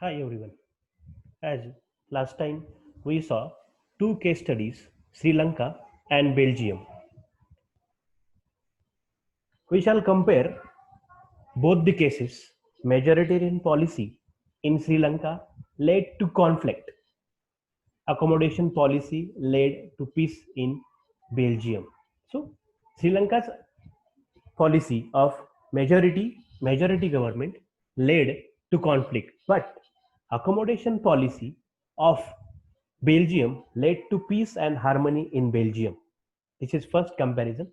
Hi everyone. As last time we saw two case studies, Sri Lanka and Belgium. We shall compare both the cases. Majoritarian policy in Sri Lanka led to conflict. Accommodation policy led to peace in Belgium. So Sri Lanka's policy of majority government led to conflict, but accommodation policy of Belgium led to peace and harmony in Belgium. This is first comparison.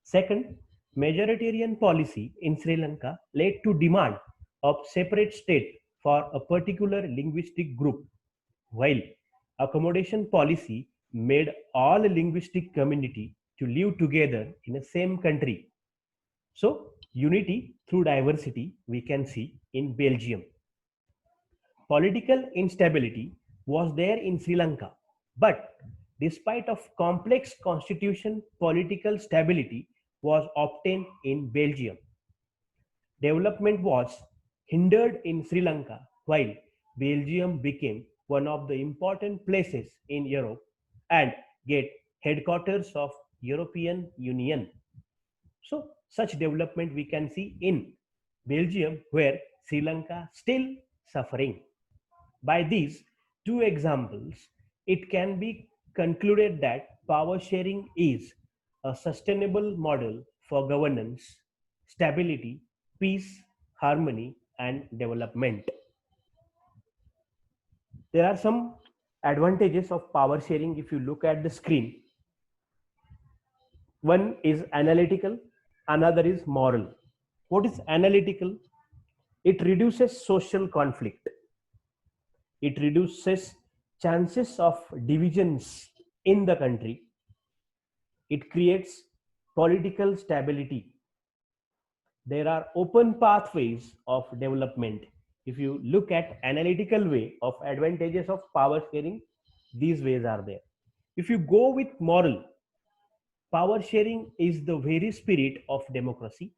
Second, majoritarian policy in Sri Lanka led to demand of separate state for a particular linguistic group, while accommodation policy made all linguistic community to live together in the same country. So, unity through diversity we can see in Belgium. Political instability was there in Sri Lanka, but despite of complex constitution, political stability was obtained in Belgium. Development was hindered in Sri Lanka, while Belgium became one of the important places in Europe and get headquarters of European Union. So such development we can see in Belgium, where Sri Lanka still suffering. By these two examples, it can be concluded that power sharing is a sustainable model for governance, stability, peace, harmony, and development. There are some advantages of power sharing if you look at the screen. One is analytical, another is moral. What is analytical? It reduces social conflict. It reduces chances of divisions in the country. It creates political stability. There are open pathways of development. If you look at analytical way of advantages of power sharing, these ways are there. If you go with moral, power sharing is the very spirit of democracy.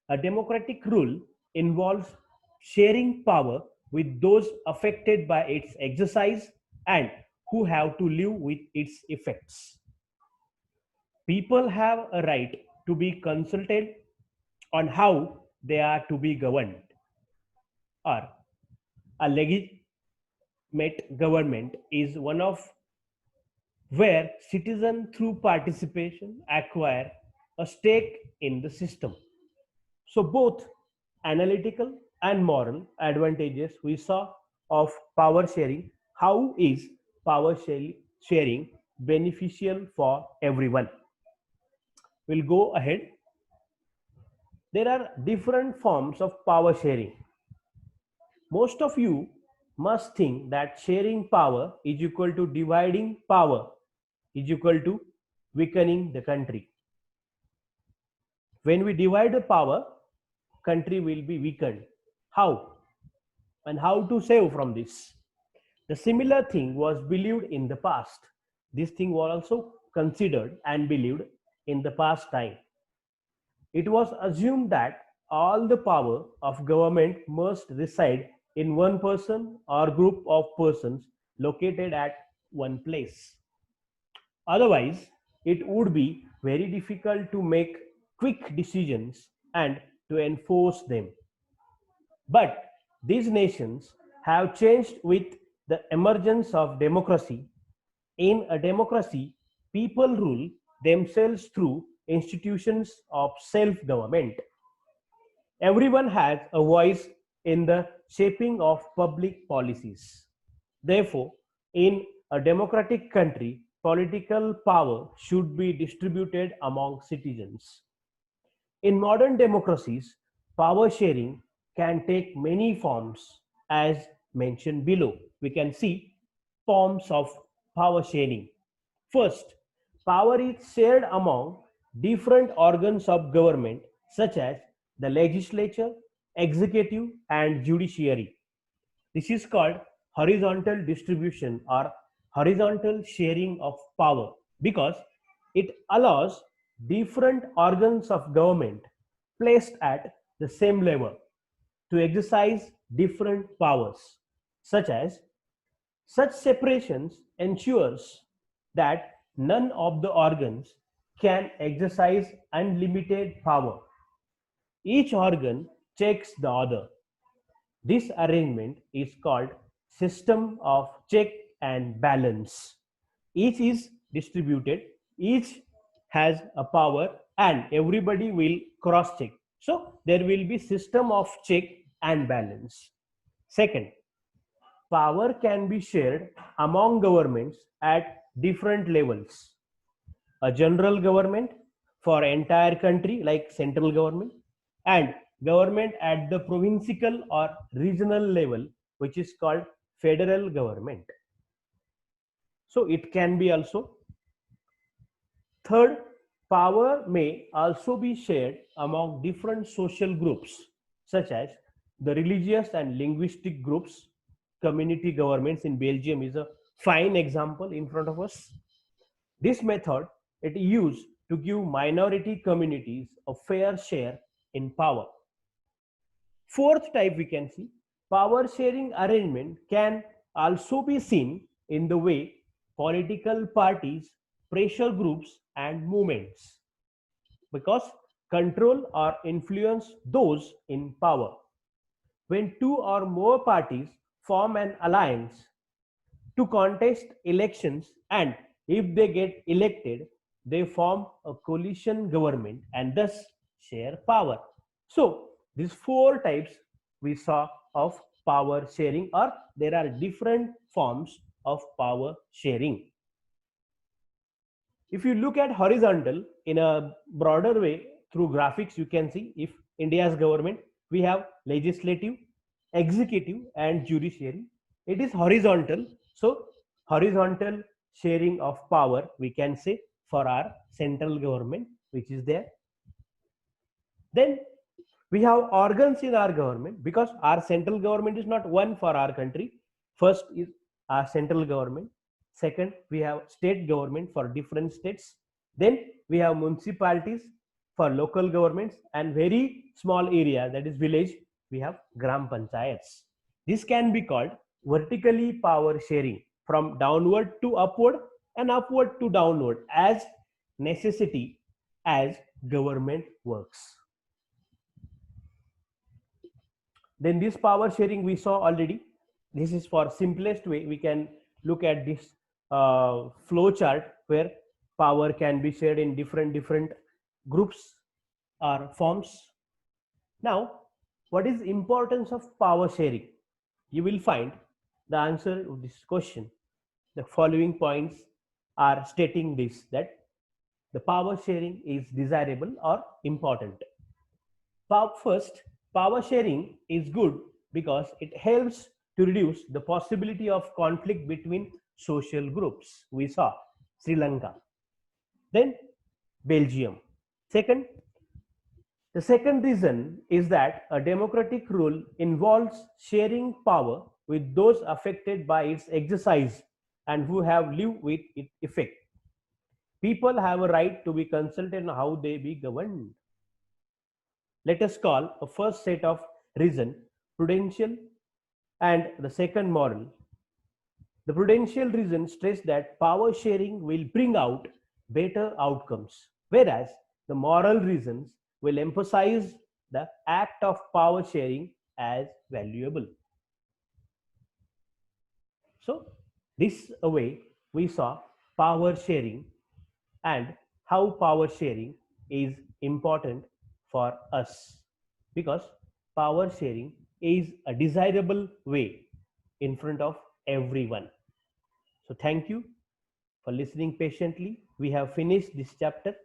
A democratic rule involves sharing power with those affected by its exercise and who have to live with its effects. People have a right to be consulted on how they are to be governed, or a legitimate government is one of where citizens through participation acquire a stake in the system. So both analytical and moral advantages we saw of power sharing. How is power sharing beneficial for everyone? We'll go ahead. There are different forms of power sharing. Most of you must think that sharing power is equal to dividing power is equal to weakening the country. When we divide the power, country will be weakened. How? And how to save from this? The similar thing was believed in the past. This thing was also considered and believed in the past time. It was assumed that all the power of government must reside in one person or group of persons located at one place. Otherwise, it would be very difficult to make quick decisions and to enforce them. But these nations have changed with the emergence of democracy. In a democracy, people rule themselves through institutions of self government. Everyone has a voice in the shaping of public policies. Therefore, in a democratic country, political power should be distributed among citizens. In modern democracies, power sharing can take many forms as mentioned below. We can see forms of power sharing. First, power is shared among different organs of government such as the legislature, executive, and judiciary. This is called horizontal distribution or horizontal sharing of power because it allows different organs of government placed at the same level to exercise different powers. such as such separations ensures that none of the organs can exercise unlimited power. Each organ checks the other. This arrangement is called system of check and balance. Each is distributed, each has a power, and everybody will cross check. So there will be system of check and balance. Second, power can be shared among governments at different levels. A general government for entire country like central government, and government at the provincial or regional level, which is called federal government. So it can be also. Third, power may also be shared among different social groups, such as the religious and linguistic groups. Community governments in Belgium is a fine example in front of us. This method it used to give minority communities a fair share in power. Fourth type we can see, power sharing arrangement can also be seen in the way political parties, pressure groups and movements, because control or influence those in power. When two or more parties form an alliance to contest elections, and if they get elected, they form a coalition government and thus share power. So these four types we saw of power sharing, or there are different forms of power sharing. If you look at horizontal in a broader way through graphics, you can see if India's government, we have legislative, executive and judiciary. It is horizontal. So horizontal sharing of power we can say for our central government, which is there. Then we have organs in our government, because our central government is not one for our country. First is our central government. Second, we have state government for different states. Then we have municipalities for local governments, and very small area, that is village, we have gram panchayats. This can be called vertically power sharing, from downward to upward and upward to downward, as necessity as government works. Then this power sharing we saw already. This is for simplest way. We can look at this flow chart where power can be shared in different groups or forms. Now, what is importance of power sharing? You will find the answer to this question. The following points are stating this, that the power sharing is desirable or important. First, power sharing is good because it helps to reduce the possibility of conflict between social groups. We saw Sri Lanka. Then Belgium. Second, the second reason is that a democratic rule involves sharing power with those affected by its exercise and who have lived with its effect. People have a right to be consulted on how they be governed. Let us call a first set of reason prudential and the second moral. The prudential reason stress that power sharing will bring out better outcomes, whereas the moral reasons will emphasize the act of power sharing as valuable. So this way we saw power sharing and how power sharing is important for us, because power sharing is a desirable way in front of everyone. So thank you for listening patiently. We have finished this chapter.